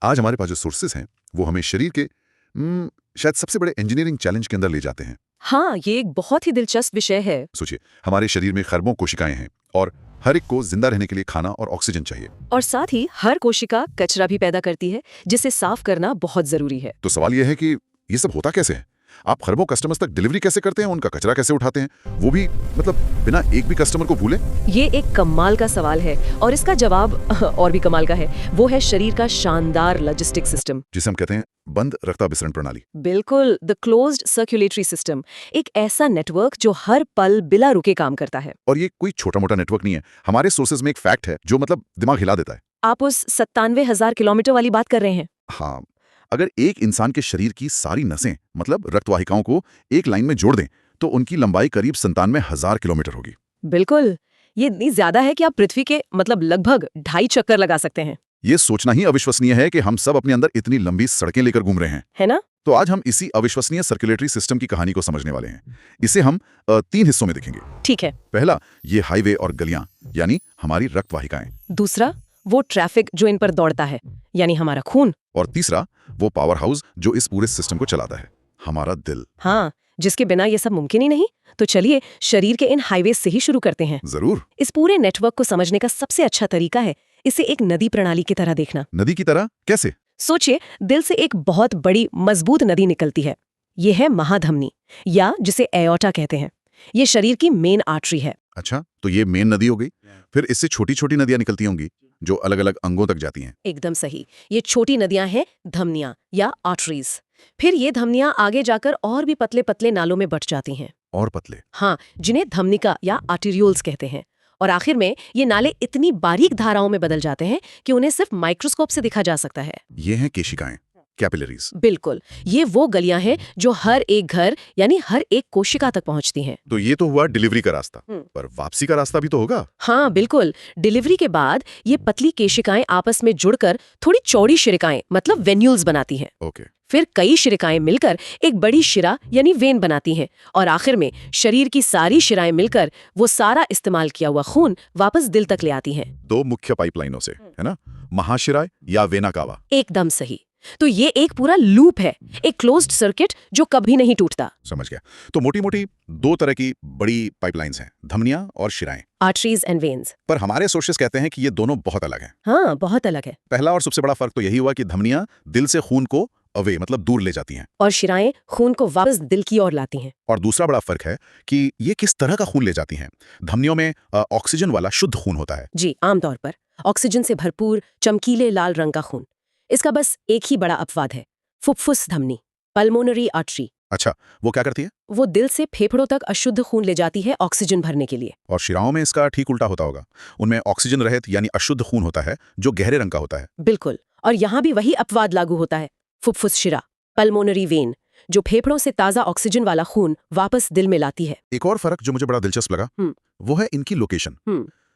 आज हमारे पास जो सोर्सेज हैं वो हमें शरीर के शायद सबसे बड़े इंजीनियरिंग चैलेंज के अंदर ले जाते हैं। हाँ, ये एक बहुत ही दिलचस्प विषय है। सोचिए, हमारे शरीर में खरबों कोशिकाएं हैं और हर एक को जिंदा रहने के लिए खाना और ऑक्सीजन चाहिए। और साथ ही हर कोशिका कचरा भी पैदा करती है, जिसे साफ करना बहुत जरूरी है। तो सवाल यह है कि ये सब होता कैसे है? आप खरबों कस्टमर्स तक डिलीवरी कैसे करते हैं, उनका कचरा कैसे उठाते हैं, वो भी मतलब बिना एक भी कस्टमर को भूले? ये एक कमाल का सवाल है और इसका जवाब और भी कमाल का है। वो है शरीर का शानदार लॉजिस्टिक सिस्टम, जिसे हम कहते हैं बंद रक्ता विसरण प्रणाली। बिल्कुल, द क्लोज्ड सर्कुलेटरी सिस्टम। एक ऐसा नेटवर्क जो हर पल बिना रुके काम करता है। और ये कोई छोटा मोटा नेटवर्क नहीं है। हमारे सोर्सेज में एक फैक्ट है जो मतलब दिमाग हिला देता है। आप उस 97,000 किलोमीटर वाली बात कर रहे हैं? हाँ, अगर एक इंसान के शरीर की सारी नसें मतलब रक्तवाहिकाओं को एक लाइन में जोड़ दें तो उनकी लंबाई करीब 97,000 किलोमीटर होगी। बिल्कुल, ये इतनी ज्यादा है कि आप पृथ्वी के मतलब लगभग 2.5 चक्कर लगा सकते हैं। ये सोचना ही अविश्वसनीय है कि हम सब अपने अंदर इतनी लंबी सड़कें लेकर घूम रहे हैं, है ना? तो आज हम इसी अविश्वसनीय सर्कुलेटरी सिस्टम की कहानी को समझने वाले हैं। इसे हम 3 हिस्सों में देखेंगे। ठीक है। पहला, ये हाईवे और गलियां यानी हमारी रक्तवाहिकाएं। दूसरा, वो ट्रैफिक जो इन पर दौड़ता है, यानी हमारा खून। और तीसरा, वो पावर हाउस जो इस पूरे सिस्टम को चलाता है, हमारा दिल। हाँ, जिसके बिना ये सब मुमकिन ही नहीं। तो चलिए शरीर के इन हाईवे से ही शुरू करते हैं। जरूर। इस पूरे नेटवर्क को समझने का सबसे अच्छा तरीका है इसे एक नदी प्रणाली की तरह देखना। नदी की तरह कैसे? सोचिए, दिल से एक बहुत बड़ी मजबूत नदी निकलती है। ये है महाधमनी, या जिसे एओर्टा कहते हैं। ये शरीर की मेन आर्टरी है। अच्छा, तो ये मेन नदी हो गई। फिर इससे छोटी छोटी नदियां निकलती होंगी जो अलग अलग अंगों तक जाती हैं। एकदम सही, ये छोटी नदियां हैं धमनियां या आर्टरीज। फिर ये धमनियां आगे जाकर और भी पतले पतले नालों में बट जाती हैं। और पतले? हाँ, जिन्हें धमनिका या आर्टेरियोल्स कहते हैं। और आखिर में ये नाले इतनी बारीक धाराओं में बदल जाते हैं कि उन्हें सिर्फ माइक्रोस्कोप से दिखा जा सकता है। ये हैं केशिकाएं, कैपिलरीज। बिल्कुल, ये वो गलियां हैं जो हर एक घर यानी हर एक कोशिका तक पहुंचती हैं। तो ये तो हुआ डिलीवरी का रास्ता, पर वापसी का रास्ता भी तो होगा। हाँ बिल्कुल, डिलीवरी के बाद ये पतली केशिकाएं आपस में जुड़कर थोड़ी चौड़ी शिराएं मतलब वेन्यूल्स बनाती हैं। ओके। फिर कई शिराएं मिलकर एक बड़ी शिरा यानी वेन बनाती हैं और आखिर में शरीर की सारी शिराएं मिलकर वो सारा इस्तेमाल किया हुआ खून वापस दिल तक ले आती हैं। 2 मुख्य पाइपलाइनों से, है ना? महाशिराएं या वेना कावा। एकदम सही। तो ये एक पूरा लूप है, एक क्लोज्ड सर्किट जो कभी नहीं टूटता। समझ गया। तो मोटी मोटी 2 तरह की बड़ी पाइपलाइंस हैं, धमनियां और शिराएं। Arteries and veins. पर हमारे सोर्सेस कहते हैं कि ये दोनों बहुत अलग हैं। हाँ, बहुत अलग है। पहला और सबसे बड़ा फर्क तो यही हुआ कि धमनियां दिल से खून को अवे मतलब दूर ले जाती हैं, और शिराएं खून को वापस दिल की ओर लाती हैं। और दूसरा बड़ा फर्क है कि ये किस तरह का खून ले जाती हैं। धमनियों में ऑक्सीजन वाला शुद्ध खून होता है। जी, आमतौर पर ऑक्सीजन से भरपूर चमकीले लाल रंग का खून। इसका बस एक ही बड़ा अपवाद है, फुफ्फुस धमनी, पल्मोनरी आर्टरी। अच्छा, वो क्या करती है? वो दिल से फेफड़ों तक अशुद्ध खून ले जाती है ऑक्सीजन भरने के लिए। और शिराओं में इसका ठीक उल्टा होता होगा। उनमें ऑक्सीजन रहित यानी अशुद्ध खून होता है जो गहरे रंग का होता है। बिल्कुल, और यहाँ भी वही अपवाद लागू होता है, फुफ्फुस शिरा, पल्मोनरी वेन, जो फेफड़ों से ताज़ा ऑक्सीजन वाला खून वापस दिल में लाती है। एक और फर्क जो मुझे बड़ा दिलचस्प लगा वो है इनकी लोकेशन।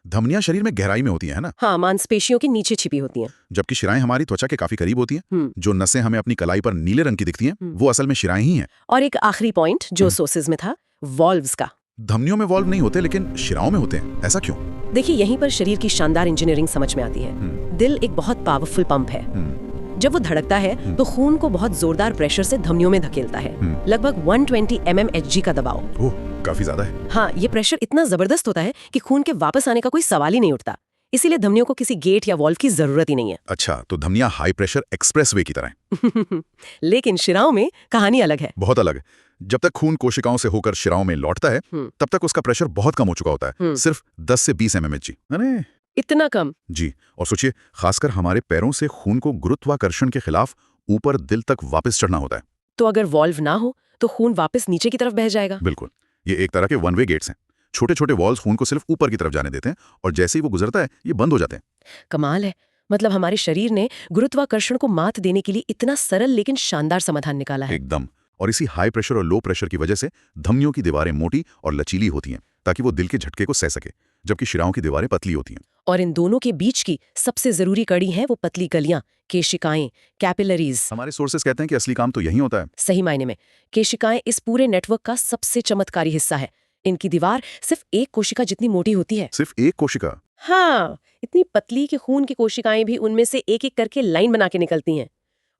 धमनियां शरीर में गहराई में होती हैं, है ना? हाँ, मांसपेशियों के नीचे छिपी होती हैं। जबकि शिराएं हमारी त्वचा के काफी करीब होती हैं। जो नसें हमें अपनी कलाई पर नीले रंग की दिखती हैं, वो असल में शिराएं ही हैं। और एक आखिरी पॉइंट जो सोर्सेज में था, वॉल्व्स का। धमनियों में वॉल्व नहीं होते लेकिन शिराओं में होते हैं, ऐसा क्यों? देखिए, यहीं पर शरीर की शानदार इंजीनियरिंग समझ में आती है। दिल एक बहुत पावरफुल पंप है। जब वो धड़कता है तो खून को बहुत जोरदार प्रेशर से धमनियों में धकेलता है, लगभग 120 mmHg का दबाव। ओह, काफी ज्यादा है। हाँ, ये प्रेशर इतना जबरदस्त होता है कि खून के वापस आने का कोई सवाल ही नहीं उठता। इसीलिए धमनियों को किसी गेट या वॉल्व की जरूरत ही नहीं है। अच्छा, तो धमनियां हाई प्रेशर एक्सप्रेसवे की तरह हैं। लेकिन शिराओं में कहानी अलग है। बहुत अलग। जब तक खून कोशिकाओं से होकर शिराओं में लौटता है तब तक उसका प्रेशर बहुत कम हो चुका होता है, सिर्फ 10 से 20 mmHg। अरे इतना कम? जी। और सोचिए, खासकर हमारे पैरों से खून को गुरुत्वाकर्षण के खिलाफ ऊपर दिल तक वापस चढ़ना होता है। तो अगर वॉल्व ना हो तो खून वापस नीचे की तरफ बह जाएगा। बिल्कुल, ये एक तरह के वन वे गेट्स हैं। छोटे छोटे वॉल्स खून को सिर्फ ऊपर की तरफ जाने देते हैं और जैसे ही वो गुजरता है ये बंद हो जाते हैं। कमाल है, मतलब हमारे शरीर ने गुरुत्वाकर्षण को मात देने के लिए इतना सरल लेकिन शानदार समाधान निकाला है। एकदम। और इसी हाई प्रेशर और लो प्रेशर की वजह से धमनियों की दीवारें मोटी और लचीली होती हैं ताकि वो दिल के झटके को सह सके, जबकि शिराओं की दीवारें पतली होती हैं। और इन दोनों के बीच की सबसे जरूरी कड़ी है वो पतली गलियां, केशिकाएं, कैपिलरीज। हमारे सोर्सेस कहते हैं कि असली काम तो यही होता है। सही मायने में केशिकाएं इस पूरे नेटवर्क का सबसे चमत्कारी हिस्सा है। इनकी दीवार सिर्फ एक कोशिका जितनी मोटी होती है। सिर्फ एक कोशिका? हाँ, इतनी पतली कि खून की कोशिकाएं भी उनमें से एक एक करके लाइन बना के निकलती हैं।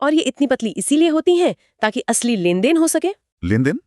और ये इतनी पतली इसीलिए होती हैं ताकि असली लेन देन हो सके। लेन देन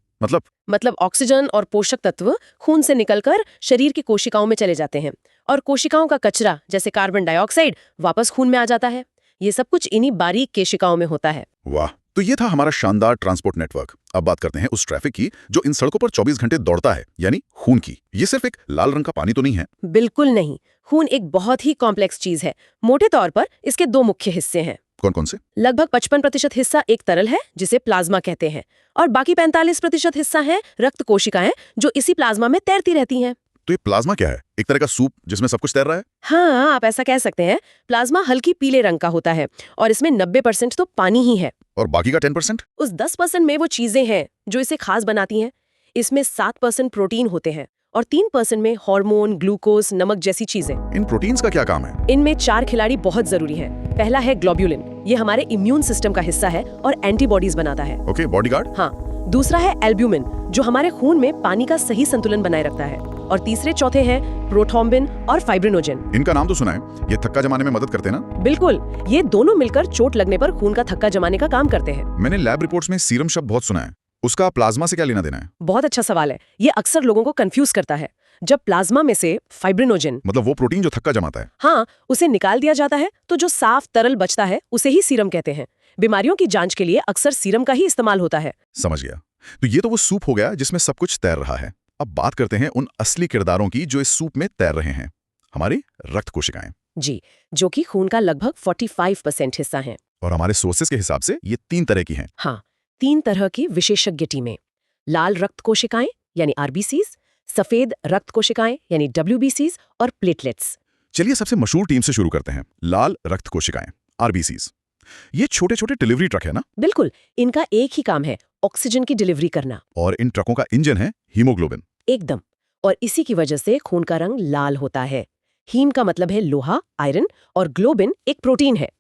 मतलब ऑक्सीजन और पोषक तत्व खून से निकलकर शरीर की कोशिकाओं में चले जाते हैं और कोशिकाओं का कचरा जैसे कार्बन डाइऑक्साइड वापस खून में आ जाता है। ये सब कुछ इन्हीं बारीक केशिकाओं में होता है। वाह, तो ये था हमारा शानदार ट्रांसपोर्ट नेटवर्क। अब बात करते हैं उस ट्रैफिक की जो इन सड़कों पर 24 घंटे दौड़ता है, यानी खून की। ये सिर्फ एक लाल रंग का पानी तो नहीं है। बिल्कुल नहीं। खून एक बहुत ही कॉम्प्लेक्स चीज है। मोटे तौर पर इसके दो मुख्य हिस्से हैं। कौन कौन से? लगभग 55% हिस्सा एक तरल है जिसे प्लाज्मा कहते हैं और बाकी 45% हिस्सा है रक्त कोशिकाएं जो इसी प्लाज्मा में तैरती रहती हैं। तो ये प्लाज्मा क्या है? एक तरह का सूप जिसमें सब कुछ तैर रहा है? हाँ, आप ऐसा कह सकते हैं। प्लाज्मा हल्की पीले रंग का होता है और इसमें 90% तो पानी ही है। और बाकी का 10%? उस 10% में वो चीजें हैं जो इसे खास बनाती हैं। इसमें 7% प्रोटीन होते हैं और 3% में हार्मोन, ग्लूकोज, नमक जैसी चीजें। इन प्रोटीन्स का क्या काम है? इनमें 4 खिलाड़ी बहुत जरूरी हैं। पहला है ग्लोब्यूलिन, ये हमारे इम्यून सिस्टम का हिस्सा है और एंटीबॉडीज बनाता है। Okay, bodyguard. हाँ, दूसरा है एल्ब्यूमिन जो हमारे खून में पानी का सही संतुलन बनाए रखता है और तीसरे चौथे हैं प्रोथ्रोम्बिन और फाइब्रिनोजेन। इनका नाम तो सुना है, ये थक्का जमाने में मदद करते हैं ना? बिल्कुल, ये दोनों मिलकर चोट लगने पर खून का थक्का जमाने का काम करते हैं। मैंने लैब रिपोर्ट्स में सीरम शब्द बहुत सुना है, उसका प्लाज्मा से क्या लेना देना है? बहुत अच्छा सवाल है। ये अक्सर लोगों को कंफ्यूज करता है। जब प्लाज्मा में से फाइब्रिनोजेन, मतलब वो प्रोटीन जो थक्का जमाता है। हाँ, उसे निकाल दिया जाता है तो जो साफ तरल बचता है उसे ही सीरम कहते हैं। बीमारियों की जांच के लिए अक्सर सीरम का ही इस्तेमाल होता है। समझ गया। तो ये तो वो सूप हो गया जिसमें सब कुछ तैर रहा है। अब बात करते हैं उन असली किरदारों की जो इस सूप में तैर रहे हैं, हमारी रक्त कोशिकाएं। जी, जो कि खून का लगभग 45% हिस्सा हैं। और हमारे सोर्सेज के हिसाब से ये 3 तरह की हैं। हाँ, 3 तरह की विशेषज्ञ टीमें। लाल रक्त कोशिकाएं यानी आरबीसीज, सफेद रक्त कोशिकाएं यानी डब्ल्यूबीसीज और प्लेटलेट्स। चलिए सबसे मशहूर टीम से शुरू करते हैं, लाल रक्त कोशिकाएं, आरबीसीज। ये छोटे छोटे डिलीवरी ट्रक है ना? बिल्कुल, इनका एक ही काम है, ऑक्सीजन की डिलीवरी करना। और इन ट्रकों का इंजन है हीमोग्लोबिन। एकदम। और इसी की वजह से खून का रंग लाल होता है। हीम का मतलब है लोहा, आयरन, और ग्लोबिन एक प्रोटीन है।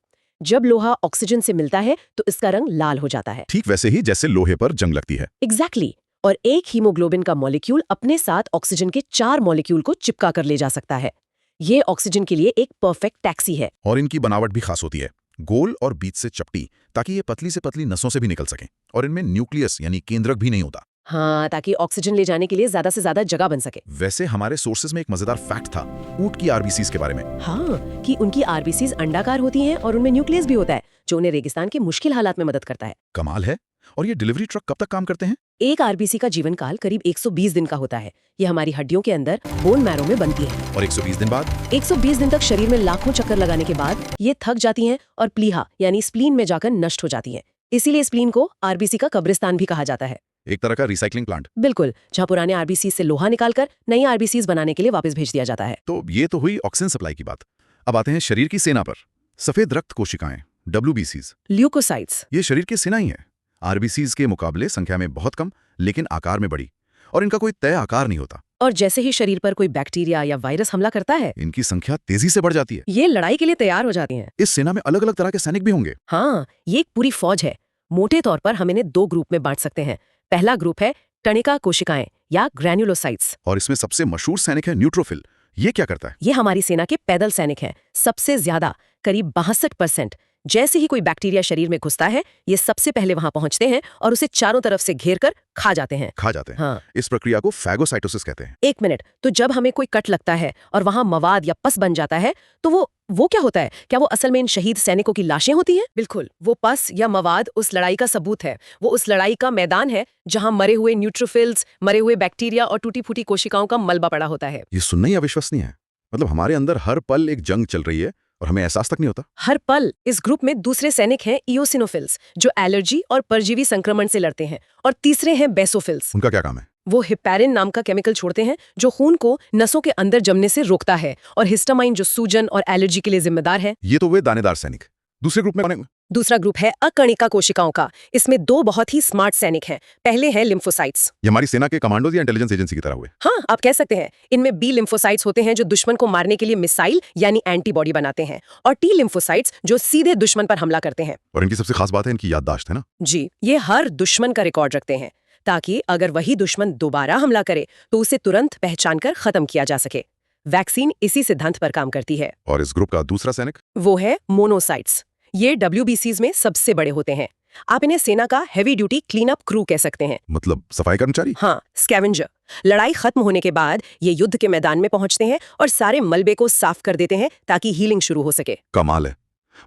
जब लोहा ऑक्सीजन से मिलता है तो इसका रंग लाल हो जाता है। ठीक वैसे ही जैसे लोहे पर जंग लगती है। एग्जैक्टली। और एक हीमोग्लोबिन का मॉलिक्यूल अपने साथ ऑक्सीजन के 4 मॉलिक्यूल को चिपका कर ले जा सकता है। ये ऑक्सीजन के लिए एक परफेक्ट टैक्सी है। और इनकी बनावट भी खास होती है, गोल और बीच से चपटी, ताकि ये पतली से पतली नसों से भी निकल सकें। और इनमें न्यूक्लियस यानी केंद्रक भी नहीं होता। हाँ, ताकि ऑक्सीजन ले जाने के लिए ज्यादा से ज्यादा जगह बन सके। वैसे हमारे सोर्सेज में एक मजेदार फैक्ट था ऊंट की आरबीसीज के बारे में। हाँ, कि उनकी आरबीसीज अंडाकार होती हैं और उनमें न्यूक्लियस भी होता है जो उन्हें रेगिस्तान के मुश्किल हालात में मदद करता है। कमाल है। और ये डिलीवरी ट्रक कब तक काम करते हैं? एक आरबीसी का जीवन काल करीब 120 दिन का होता है। ये हमारी हड्डियों के अंदर बोन मैरो में बनती है। और 120 दिन बाद? 120 दिन तक शरीर में लाखों चक्कर लगाने के बाद ये थक जाती हैं और प्लीहा यानी स्प्लीन में जाकर नष्ट हो जाती हैं। इसीलिए स्प्लीन को आरबीसी का कब्रिस्तान भी कहा जाता है। एक तरह का रिसाइकलिंग प्लांट। बिल्कुल, जहाँ पुराने आरबीसी से लोहा निकालकर नई आरबीसीज बनाने के लिए वापस भेज दिया जाता है। तो ये तो हुई ऑक्सीजन सप्लाई की बात। अब आते हैं शरीर की सेना पर। सफेद रक्त कोशिकाएं, डब्ल्यूबीसीज। ल्यूकोसाइट्स। ये शरीर की सेना ही है। आरबीसीज के मुकाबले संख्या में बहुत कम, लेकिन आकार में बड़ी। और इनका कोई तय आकार नहीं होता। और जैसे ही शरीर पर कोई बैक्टीरिया या वायरस हमला करता है, इनकी संख्या तेजी से बढ़ जाती है। ये लड़ाई के लिए तैयार हो जाती हैं। इस सेना में अलग अलग तरह के सैनिक भी होंगे। हाँ, ये एक पूरी फौज है। मोटे तौर पर हम इन्हें 2 ग्रुप में बांट सकते हैं। पहला ग्रुप है टनिका कोशिकाएं या ग्रैन्युलोसाइट्स। और इसमें सबसे मशहूर सैनिक है न्यूट्रोफिल। ये क्या करता है? ये हमारी सेना के पैदल सैनिक हैं। सबसे ज्यादा, करीब 62%। जैसे ही कोई बैक्टीरिया शरीर में घुसता है, ये सबसे पहले वहां पहुंचते हैं और उसे चारों तरफ से घेर कर खा जाते हैं। हाँ। इस प्रक्रिया को फैगोसाइटोसिस कहते हैं। 1 मिनट, तो जब हमें कोई कट लगता है और वहां मवाद या पस बन जाता है तो वो क्या होता है? क्या वो असल में इन शहीद सैनिकों की लाशें होती हैं? बिल्कुल, वो पस या मवाद उस लड़ाई का सबूत है। वो उस लड़ाई का मैदान है जहां मरे हुए न्यूट्रोफिल्स, मरे हुए बैक्टीरिया और टूटी फूटी कोशिकाओं का मलबा पड़ा होता है। ये सुनना ही अविश्वसनीय है। मतलब हमारे अंदर हर पल एक जंग चल रही है और हमें एहसास तक नहीं होता। हर पल। इस ग्रुप में दूसरे सैनिक हैं इओसिनोफिल्स जो एलर्जी और परजीवी संक्रमण से लड़ते हैं, और तीसरे हैं बेसोफिल्स। उनका क्या काम है? वो हिपैरिन नाम का केमिकल छोड़ते हैं जो खून को नसों के अंदर जमने से रोकता है, और हिस्टामाइन जो सूजन और एलर्जी के लिए जिम्मेदार है। ये तो वे दानेदार सैनिक। दूसरे ग्रुप में दूसरा ग्रुप है अकणिका कोशिकाओं का। इसमें 2 बहुत ही स्मार्ट सैनिक हैं। पहले हैं लिम्फोसाइट्स। ये हमारी सेना के कमांडोज या इंटेलिजेंस एजेंसी की तरह हुए। हाँ, आप कह सकते हैं। इनमें बी लिम्फोसाइट्स होते हैं जो दुश्मन को मारने के लिए मिसाइल यानी एंटीबॉडी बनाते हैं, और टी लिम्फोसाइट्स जो सीधे दुश्मन पर हमला करते हैं। और इनकी सबसे खास बात है इनकी याददाश्त है ना? जी, ये हर दुश्मन का रिकॉर्ड रखते हैं ताकि अगर वही दुश्मन दोबारा हमला करे तो उसे तुरंत पहचान कर खत्म किया जा सके। वैक्सीन इसी सिद्धांत पर काम करती है। और इस ग्रुप का दूसरा सैनिक? वो है मोनोसाइट्स। ये WBCs में सबसे बड़े होते हैं। आप इन्हें सेना का heavy duty clean up crew कह सकते हैं। मतलब सफाई कर्मचारी? हाँ, स्कैवेंजर। लड़ाई खत्म होने के बाद ये युद्ध के मैदान में पहुंचते हैं और सारे मलबे को साफ कर देते हैं ताकि हीलिंग शुरू हो सके। कमाल है।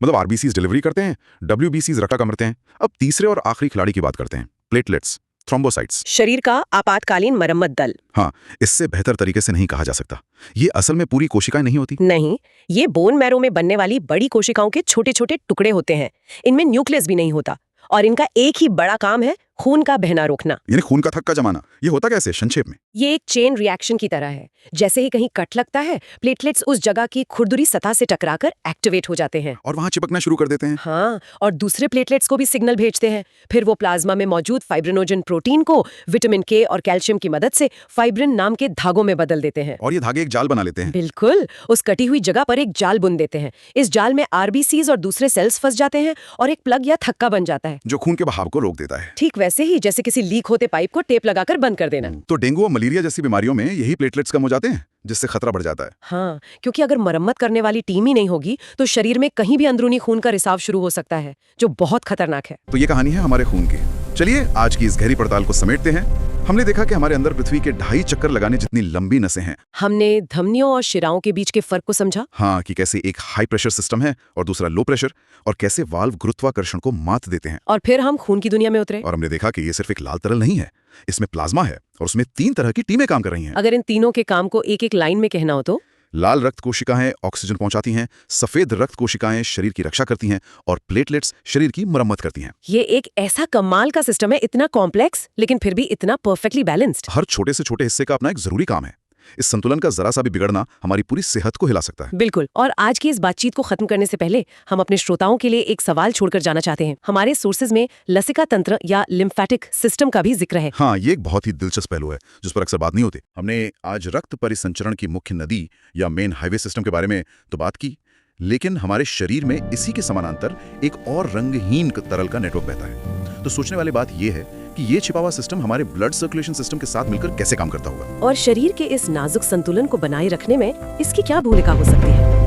मतलब आरबीसीज डिलीवरी करते हैं, WBCs रटा कमरते हैं। अब तीसरे और आखिरी खिलाड़ी की बात करते हैं, प्लेटलेट्स, थ्रोम्बोसाइट्स। शरीर का आपातकालीन मरम्मत दल। हाँ, इससे बेहतर तरीके से नहीं कहा जा सकता। ये असल में पूरी कोशिकाएं नहीं होती। नहीं, ये बोन मैरो में बनने वाली बड़ी कोशिकाओं के छोटे छोटे टुकड़े होते हैं। इनमें न्यूक्लियस भी नहीं होता और इनका एक ही बड़ा काम है खून का बहना रोकना। यानी खून का थक्का जमाना। ये होता कैसे, संक्षेप में? ये एक चेन रिएक्शन की तरह है। जैसे ही कहीं कट लगता है, प्लेटलेट्स उस जगह की खुरदुरी सतह से टकराकर एक्टिवेट हो जाते हैं और वहां चिपकना शुरू कर देते हैं। हाँ, और दूसरे प्लेटलेट्स को भी सिग्नल भेजते हैं। फिर वो प्लाज्मा में मौजूद फाइब्रिनोजन प्रोटीन को विटामिन K और कैल्शियम की मदद से फाइब्रिन नाम के धागों में बदल देते हैं। और ये धागे एक जाल बना लेते हैं। बिल्कुल, उस कटी हुई जगह पर एक जाल बुन देते हैं। इस जाल में आरबीसीज और दूसरे सेल्स फंस जाते हैं और एक प्लग या थक्का बन जाता है जो खून के बहाव को रोक देता है। ठीक वैसे ही जैसे किसी लीक होते पाइप को टेप लगाकर बंद कर देना। तो डेंगू और मलेरिया जैसी बीमारियों में यही प्लेटलेट्स कम हो जाते हैं, जिससे खतरा बढ़ जाता है। हाँ, क्योंकि अगर मरम्मत करने वाली टीम ही नहीं होगी तो शरीर में कहीं भी अंदरूनी खून का रिसाव शुरू हो सकता है, जो बहुत खतरनाक है। तो ये कहानी है हमारे खून की। चलिए आज की इस गहरी पड़ताल को समेटते हैं। हमने देखा कि हमारे अंदर पृथ्वी के 2.5 चक्कर लगाने जितनी लंबी नसें हैं। हमने धमनियों और शिराओं के बीच के फर्क को समझा। हाँ, कि कैसे एक हाई प्रेशर सिस्टम है और दूसरा लो प्रेशर, और कैसे वाल्व गुरुत्वाकर्षण को मात देते हैं। और फिर हम खून की दुनिया में उतरे और हमने देखा कि ये सिर्फ एक लाल तरल नहीं है, इसमें प्लाज्मा है और उसमें 3 तरह की टीमें काम कर रही हैं। अगर इन तीनों के काम को एक एक लाइन में कहना हो तो लाल रक्त कोशिकाएं ऑक्सीजन पहुंचाती हैं, सफेद रक्त कोशिकाएं शरीर की रक्षा करती हैं और प्लेटलेट्स शरीर की मरम्मत करती हैं। ये एक ऐसा कमाल का सिस्टम है, इतना कॉम्प्लेक्स लेकिन फिर भी इतना परफेक्टली बैलेंस्ड। हर छोटे से छोटे हिस्से का अपना एक जरूरी काम है। इस संतुलन का जरा सा भी बिगड़ना हमारी पूरी सेहत को हिला सकता है। बिल्कुल। और आज की इस बातचीत को खत्म करने से पहले हम अपने श्रोताओं के लिए एक सवाल छोड़कर जाना चाहते हैं। हमारे सोर्सेज में लसिका तंत्र या लिम्फेटिक सिस्टम का भी जिक्र है। हाँ, ये एक बहुत ही दिलचस्प पहलू है जिस पर अक्सर बात नहीं होती। हमने आज रक्त परिसंचरण की मुख्य नदी या मेन हाईवे सिस्टम के बारे में तो बात की, लेकिन हमारे शरीर में इसी के समानांतर एक और रंगहीन तरल का नेटवर्क बहता है। तो सोचने वाली बात यह है कि ये छिपा हुआ सिस्टम हमारे ब्लड सर्कुलेशन सिस्टम के साथ मिलकर कैसे काम करता होगा, और शरीर के इस नाजुक संतुलन को बनाए रखने में इसकी क्या भूमिका हो सकती है।